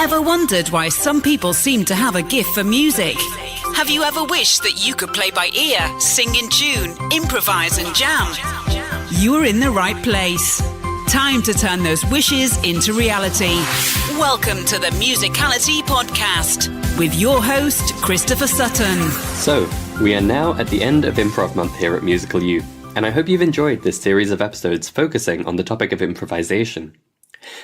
Ever wondered why some people seem to have a gift for music? Have you ever wished that you could play by ear, sing in tune, improvise and jam? You're in the right place. Time to turn those wishes into reality. Welcome to the Musicality Podcast with your host, Christopher Sutton. So, we are now at the end of Improv Month here at Musical U, and I hope you've enjoyed this series of episodes focusing on the topic of improvisation.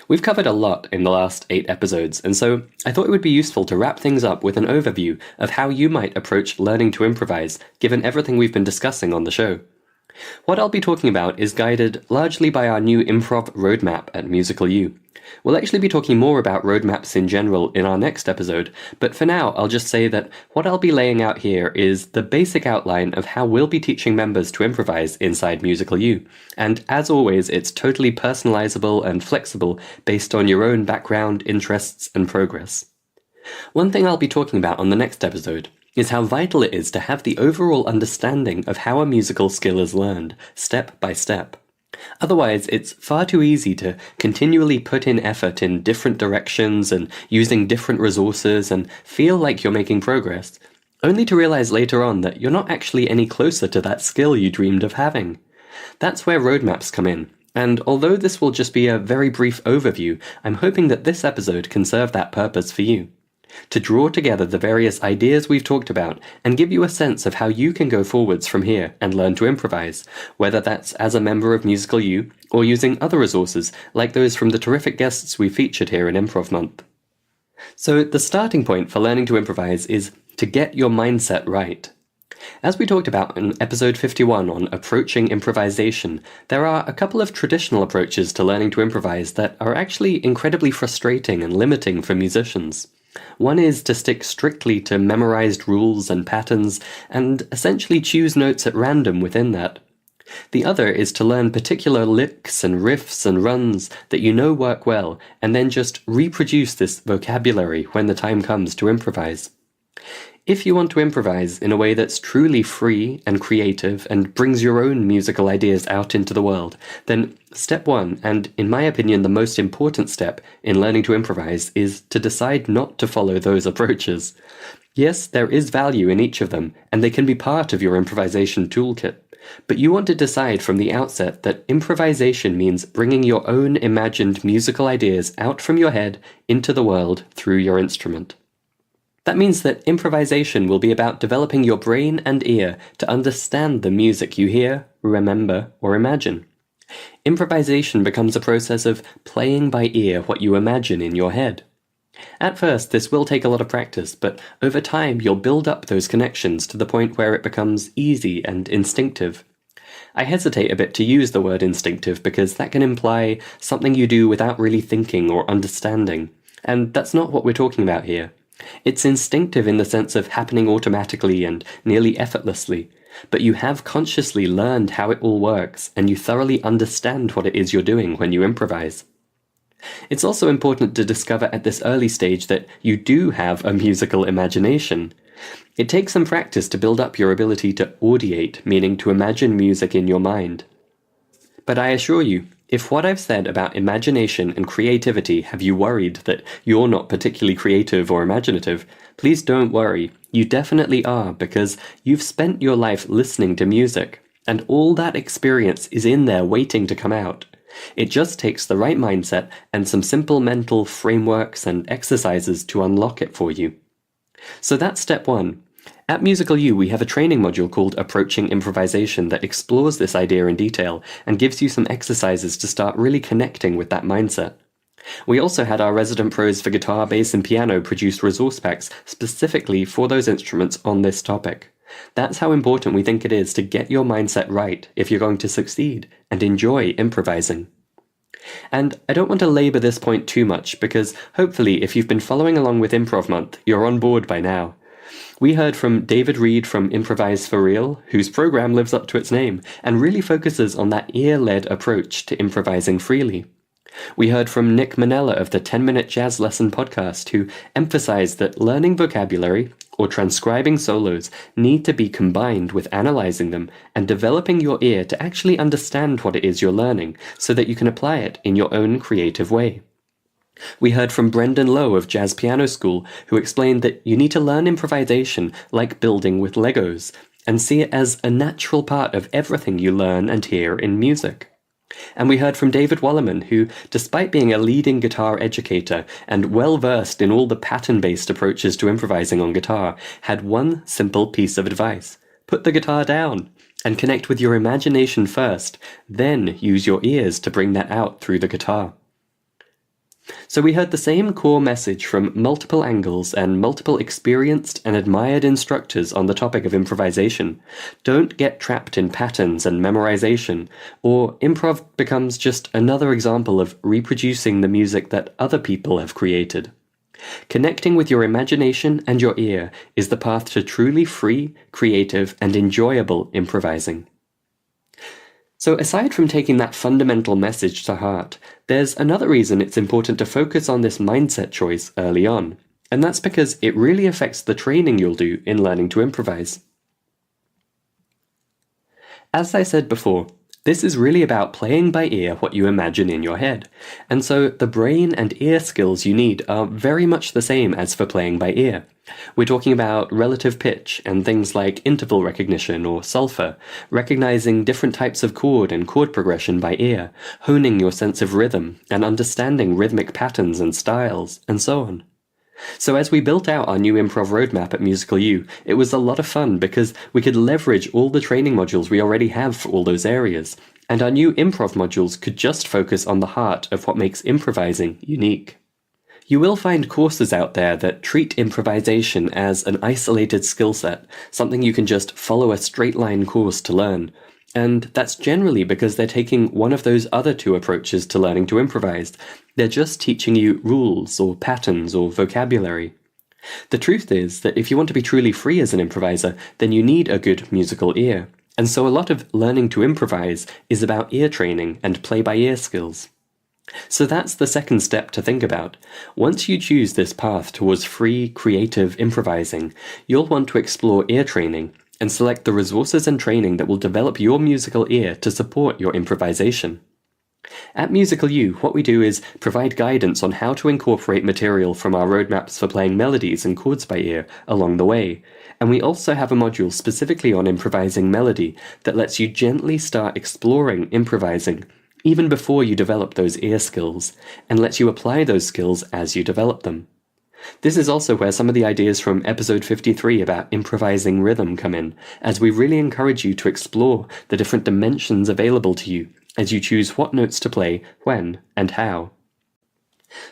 We've covered a lot in the last 8 episodes, and so I thought it would be useful to wrap things up with an overview of how you might approach learning to improvise, given everything we've been discussing on the show. What I'll be talking about is guided largely by our new improv roadmap at Musical U. We'll actually be talking more about roadmaps in general in our next episode, but for now I'll just say that what I'll be laying out here is the basic outline of how we'll be teaching members to improvise inside Musical U. And as always, it's totally personalizable and flexible based on your own background, interests, and progress. One thing I'll be talking about on the next episode is how vital it is to have the overall understanding of how a musical skill is learned, step by step. Otherwise, it's far too easy to continually put in effort in different directions and using different resources and feel like you're making progress, only to realize later on that you're not actually any closer to that skill you dreamed of having. That's where roadmaps come in, and although this will just be a very brief overview, I'm hoping that this episode can serve that purpose for you. To draw together the various ideas we've talked about and give you a sense of how you can go forwards from here and learn to improvise, whether that's as a member of Musical U or using other resources like those from the terrific guests we featured here in Improv Month. So the starting point for learning to improvise is to get your mindset right. As we talked about in episode 51 on approaching improvisation, there are a couple of traditional approaches to learning to improvise that are actually incredibly frustrating and limiting for musicians. One is to stick strictly to memorized rules and patterns and essentially choose notes at random within that. The other is to learn particular licks and riffs and runs that you know work well and then just reproduce this vocabulary when the time comes to improvise. If you want to improvise in a way that's truly free and creative and brings your own musical ideas out into the world, then step 1, and in my opinion the most important step in learning to improvise, is to decide not to follow those approaches. Yes, there is value in each of them, and they can be part of your improvisation toolkit, but you want to decide from the outset that improvisation means bringing your own imagined musical ideas out from your head into the world through your instrument. That means that improvisation will be about developing your brain and ear to understand the music you hear, remember, or imagine. Improvisation becomes a process of playing by ear what you imagine in your head. At first, this will take a lot of practice, but over time you'll build up those connections to the point where it becomes easy and instinctive. I hesitate a bit to use the word instinctive because that can imply something you do without really thinking or understanding, and that's not what we're talking about here. It's instinctive in the sense of happening automatically and nearly effortlessly, but you have consciously learned how it all works and you thoroughly understand what it is you're doing when you improvise. It's also important to discover at this early stage that you do have a musical imagination. It takes some practice to build up your ability to audiate, meaning to imagine music in your mind. But I assure you, if what I've said about imagination and creativity have you worried that you're not particularly creative or imaginative, please don't worry. You definitely are, because you've spent your life listening to music, and all that experience is in there waiting to come out. It just takes the right mindset and some simple mental frameworks and exercises to unlock it for you. So that's step 1. At Musical U, we have a training module called Approaching Improvisation that explores this idea in detail and gives you some exercises to start really connecting with that mindset. We also had our resident pros for guitar, bass, and piano produce resource packs specifically for those instruments on this topic. That's how important we think it is to get your mindset right if you're going to succeed and enjoy improvising. And I don't want to labor this point too much because hopefully if you've been following along with Improv Month, you're on board by now. We heard from David Reed from Improvise for Real, whose program lives up to its name and really focuses on that ear-led approach to improvising freely. We heard from Nick Manella of the 10-Minute Jazz Lesson podcast, who emphasized that learning vocabulary or transcribing solos need to be combined with analyzing them and developing your ear to actually understand what it is you're learning so that you can apply it in your own creative way. We heard from Brendan Lowe of Jazz Piano School, who explained that you need to learn improvisation like building with Legos, and see it as a natural part of everything you learn and hear in music. And we heard from David Wallerman, who, despite being a leading guitar educator and well-versed in all the pattern-based approaches to improvising on guitar, had one simple piece of advice. Put the guitar down and connect with your imagination first, then use your ears to bring that out through the guitar. So we heard the same core message from multiple angles and multiple experienced and admired instructors on the topic of improvisation. Don't get trapped in patterns and memorization, or improv becomes just another example of reproducing the music that other people have created. Connecting with your imagination and your ear is the path to truly free, creative, and enjoyable improvising. So aside from taking that fundamental message to heart, there's another reason it's important to focus on this mindset choice early on, and that's because it really affects the training you'll do in learning to improvise. As I said before, this is really about playing by ear what you imagine in your head, and so the brain and ear skills you need are very much the same as for playing by ear. We're talking about relative pitch and things like interval recognition or solfa, recognizing different types of chord and chord progression by ear, honing your sense of rhythm, and understanding rhythmic patterns and styles, and so on. So as we built out our new improv roadmap at Musical U, it was a lot of fun because we could leverage all the training modules we already have for all those areas, and our new improv modules could just focus on the heart of what makes improvising unique. You will find courses out there that treat improvisation as an isolated skill set, something you can just follow a straight line course to learn. And that's generally because they're taking one of those other two approaches to learning to improvise. They're just teaching you rules or patterns or vocabulary. The truth is that if you want to be truly free as an improviser, then you need a good musical ear. And so a lot of learning to improvise is about ear training and play-by-ear skills. So that's the second step to think about. Once you choose this path towards free, creative improvising, you'll want to explore ear training and select the resources and training that will develop your musical ear to support your improvisation. At Musical U, what we do is provide guidance on how to incorporate material from our roadmaps for playing melodies and chords by ear along the way, and we also have a module specifically on improvising melody that lets you gently start exploring improvising even before you develop those ear skills, and lets you apply those skills as you develop them. This is also where some of the ideas from episode 53 about improvising rhythm come in, as we really encourage you to explore the different dimensions available to you as you choose what notes to play, when, and how.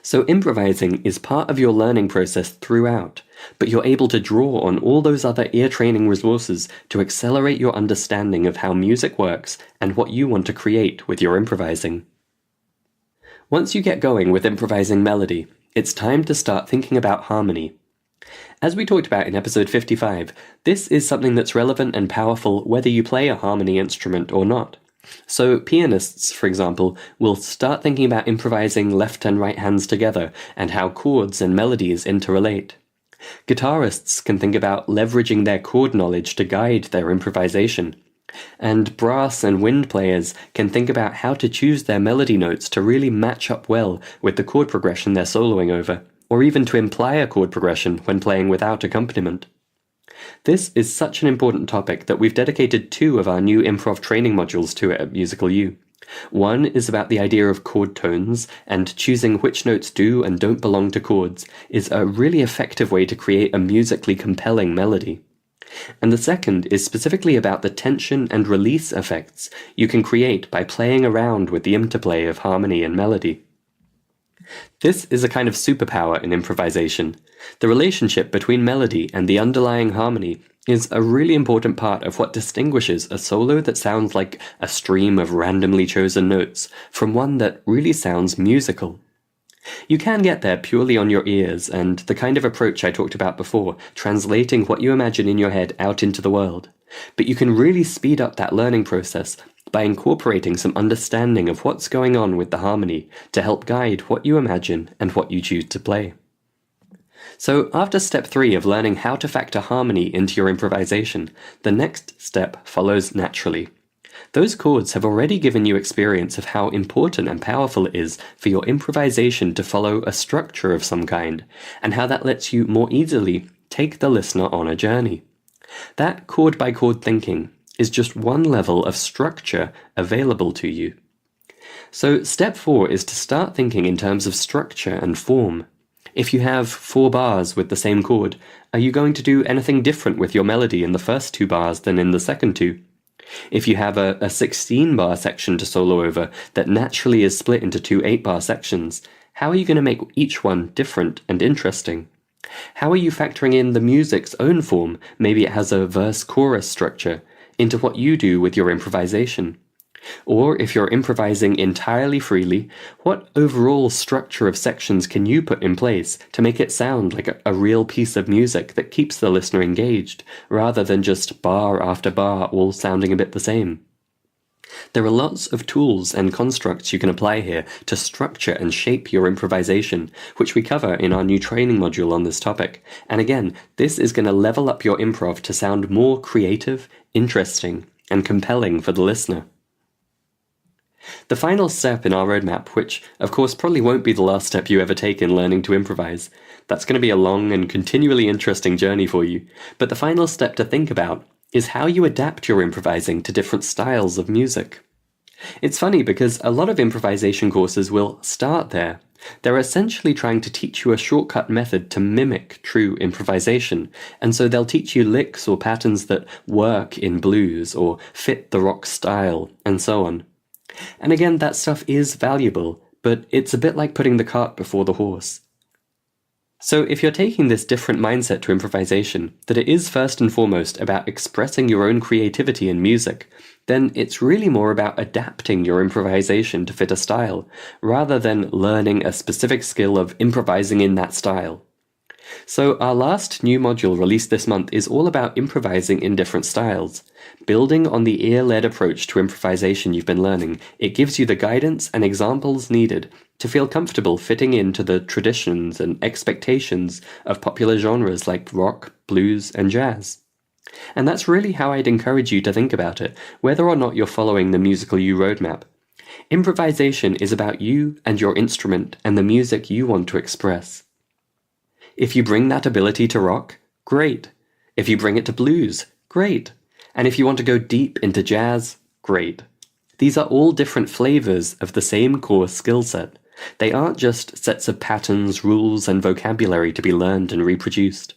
So improvising is part of your learning process throughout, but you're able to draw on all those other ear training resources to accelerate your understanding of how music works and what you want to create with your improvising. Once you get going with improvising melody, it's time to start thinking about harmony. As we talked about in episode 55, this is something that's relevant and powerful whether you play a harmony instrument or not. So pianists, for example, will start thinking about improvising left and right hands together and how chords and melodies interrelate. Guitarists can think about leveraging their chord knowledge to guide their improvisation. And brass and wind players can think about how to choose their melody notes to really match up well with the chord progression they're soloing over, or even to imply a chord progression when playing without accompaniment. This is such an important topic that we've dedicated 2 of our new improv training modules to it at Musical U. One is about the idea of chord tones, and choosing which notes do and don't belong to chords is a really effective way to create a musically compelling melody. And the second is specifically about the tension and release effects you can create by playing around with the interplay of harmony and melody. This is a kind of superpower in improvisation. The relationship between melody and the underlying harmony is a really important part of what distinguishes a solo that sounds like a stream of randomly chosen notes from one that really sounds musical. You can get there purely on your ears and the kind of approach I talked about before, translating what you imagine in your head out into the world. But you can really speed up that learning process by incorporating some understanding of what's going on with the harmony to help guide what you imagine and what you choose to play. So after step 3 of learning how to factor harmony into your improvisation, the next step follows naturally. Those chords have already given you experience of how important and powerful it is for your improvisation to follow a structure of some kind, and how that lets you more easily take the listener on a journey. That chord-by-chord thinking is just one level of structure available to you. So step 4 is to start thinking in terms of structure and form. If you have 4 bars with the same chord, are you going to do anything different with your melody in the first 2 bars than in the second 2? If you have a 16-bar section to solo over that naturally is split into 2 8-bar sections, how are you going to make each one different and interesting? How are you factoring in the music's own form, maybe it has a verse-chorus structure, into what you do with your improvisation? Or if you're improvising entirely freely, what overall structure of sections can you put in place to make it sound like a real piece of music that keeps the listener engaged, rather than just bar after bar all sounding a bit the same? There are lots of tools and constructs you can apply here to structure and shape your improvisation, which we cover in our new training module on this topic. And again, this is going to level up your improv to sound more creative, interesting, and compelling for the listener. The final step in our roadmap, which of course probably won't be the last step you ever take in learning to improvise, that's going to be a long and continually interesting journey for you, but the final step to think about is how you adapt your improvising to different styles of music. It's funny because a lot of improvisation courses will start there. They're essentially trying to teach you a shortcut method to mimic true improvisation, and so they'll teach you licks or patterns that work in blues or fit the rock style, and so on. And again, that stuff is valuable, but it's a bit like putting the cart before the horse. So if you're taking this different mindset to improvisation, that it is first and foremost about expressing your own creativity in music, then it's really more about adapting your improvisation to fit a style, rather than learning a specific skill of improvising in that style. So our last new module released this month is all about improvising in different styles. Building on the ear-led approach to improvisation you've been learning, it gives you the guidance and examples needed to feel comfortable fitting into the traditions and expectations of popular genres like rock, blues, and jazz. And that's really how I'd encourage you to think about it, whether or not you're following the Musical You roadmap. Improvisation is about you and your instrument and the music you want to express. If you bring that ability to rock, great. If you bring it to blues, great. And if you want to go deep into jazz, great. These are all different flavors of the same core skill set. They aren't just sets of patterns, rules, and vocabulary to be learned and reproduced.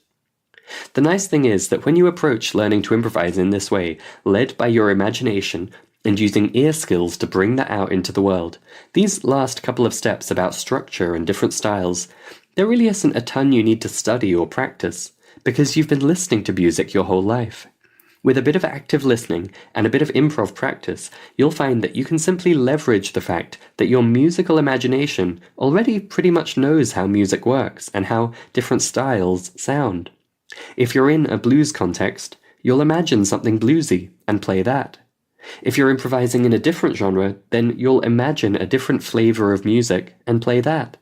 The nice thing is that when you approach learning to improvise in this way, led by your imagination and using ear skills to bring that out into the world, these last couple of steps about structure and different styles, there really isn't a ton you need to study or practice, because you've been listening to music your whole life. With a bit of active listening and a bit of improv practice, you'll find that you can simply leverage the fact that your musical imagination already pretty much knows how music works and how different styles sound. If you're in a blues context, you'll imagine something bluesy and play that. If you're improvising in a different genre, then you'll imagine a different flavor of music and play that.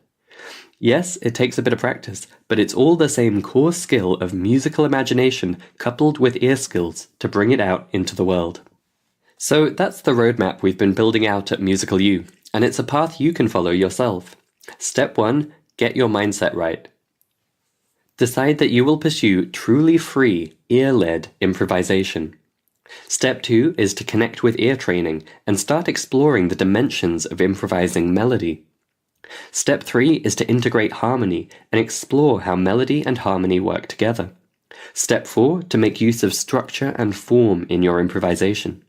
Yes, it takes a bit of practice, but it's all the same core skill of musical imagination coupled with ear skills to bring it out into the world. So that's the roadmap we've been building out at Musical You, and it's a path you can follow yourself. Step 1, get your mindset right. Decide that you will pursue truly free, ear-led improvisation. Step 2 is to connect with ear training and start exploring the dimensions of improvising melody. Step 3 is to integrate harmony and explore how melody and harmony work together. Step 4, to make use of structure and form in your improvisation.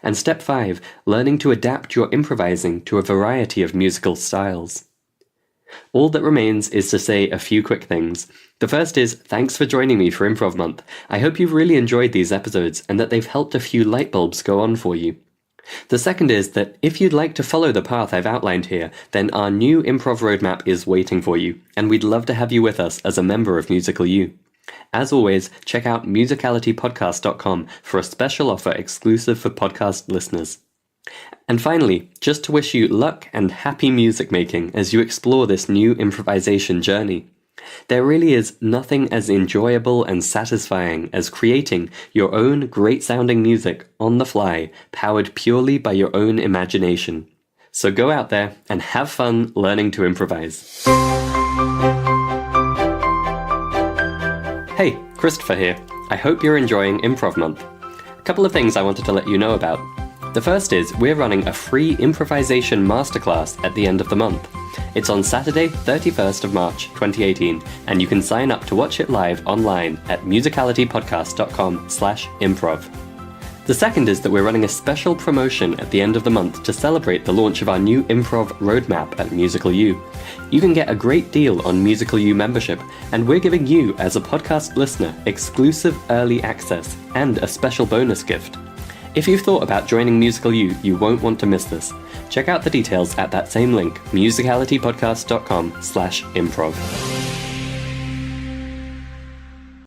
And Step 5, learning to adapt your improvising to a variety of musical styles. All that remains is to say a few quick things. The first is, thanks for joining me for Improv Month. I hope you've really enjoyed these episodes and that they've helped a few light bulbs go on for you. The second is that if you'd like to follow the path I've outlined here, then our new improv roadmap is waiting for you, and we'd love to have you with us as a member of Musical You. As always, check out musicalitypodcast.com for a special offer exclusive for podcast listeners. And finally, just to wish you luck and happy music making as you explore this new improvisation journey. There really is nothing as enjoyable and satisfying as creating your own great-sounding music on the fly, powered purely by your own imagination. So go out there and have fun learning to improvise. Hey, Christopher here. I hope you're enjoying Improv Month. A couple of things I wanted to let you know about. The first is we're running a free improvisation masterclass at the end of the month. It's on Saturday, 31st of March, 2018, and you can sign up to watch it live online at musicalitypodcast.com/improv. The second is that we're running a special promotion at the end of the month to celebrate the launch of our new improv roadmap at Musical U. You can get a great deal on Musical U membership, and we're giving you, as a podcast listener, exclusive early access and a special bonus gift. If you've thought about joining Musical U, you won't want to miss this. Check out the details at that same link, musicalitypodcast.com/improv.